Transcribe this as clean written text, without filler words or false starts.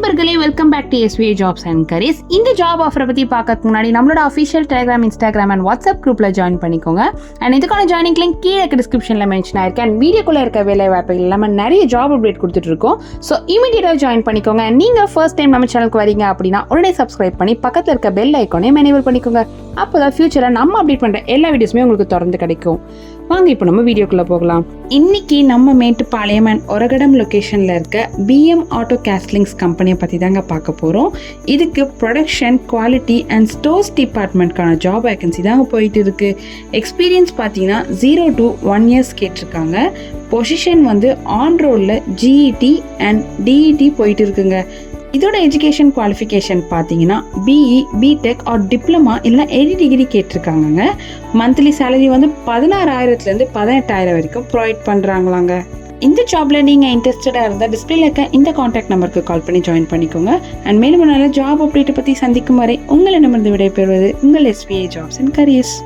நண்பர்களே, welcome back to SVA jobs and careers. இந்த job ஆஃபரை பற்றி பார்க்கறதுக்கு முன்னாடி நம்மளோட official Telegram, Instagram and WhatsApp குரூப்பில் ஜாயின் பண்ணிக்கோங்க. அண்ட் இதுக்கான ஜாயினிங் லிங்க் கீழே டிஸ்கிரிப்ஷனில் மென்ஷன் ஆயிருக்கு. அண்ட் வீடியோக்குள்ளே இருக்க வேலை வாய்ப்புகள் இல்லாமல் நிறைய ஜாப் அப்டேட் கொடுத்துட்டு இருக்கோம். ஸோ இமீடியட்டாக ஜாயின் பண்ணிக்கோங்க. அண்ட் நீங்கள் ஃபர்ஸ்ட் டைம் நம்ம சேனலுக்கு வரீங்க அப்படின்னா உடனே சப்ஸ்கிரைப் பண்ணி பக்கத்தில் இருக்க பெல் ஐக்கானையும் எனேபிள் பண்ணிக்கோங்க. அப்போ தான் ஃபியூச்சரில் நம்ம அப்டேட் பண்ணுற எல்லா வீடியோஸுமே உங்களுக்கு தொடர்ந்து கிடைக்கும். வாங்க இப்போ நம்ம வீடியோக்குள்ளே போகலாம். இன்னைக்கு நம்ம மேட்டுப்பாளையம் அண்ட் ஒரகடம் லொக்கேஷனில் இருக்க BM ஆட்டோ கேஸ்லிங்ஸ் கம்பெனியை பற்றி தாங்க பார்க்க போகிறோம். இதுக்கு ப்ரொடக்ஷன், குவாலிட்டி அண்ட் ஸ்டோர்ஸ் டிபார்ட்மெண்ட்கான ஜாப் வேகன்சி தாங்க போயிட்டு இருக்கு. எக்ஸ்பீரியன்ஸ் பார்த்தீங்கன்னா 0 to 1 years கேட்டிருக்காங்க. பொசிஷன் வந்து ஆன் ரோலில் GET அண்ட் DET போயிட்டு இருக்குங்க. இதோட எஜுகேஷன் குவாலிஃபிகேஷன் பார்த்தீங்கன்னா BE, BTech ஆர் டிப்ளமா இல்லை 80 டிகிரி கேட்டிருக்காங்கங்க. மந்த்லி சேலரி வந்து 16,000 18,000 வரைக்கும் ப்ரொவைட் பண்ணுறாங்களாங்க. இந்த ஜாப்ல நீங்கள் இன்ட்ரெஸ்டடாக இருந்தால் டிஸ்பிளேல இருக்க இந்த கான்டாக்ட் நம்பருக்கு கால் பண்ணி ஜாயின் பண்ணிக்கோங்க. அண்ட் மேலும் நல்ல ஜாப் அப்டேட்டை பற்றி சந்திக்கும் வரை உங்களிடமிருந்து விடைபெறுவது உங்கள் SVA ஜாப்ஸ் அண்ட் கரியர்ஸ்.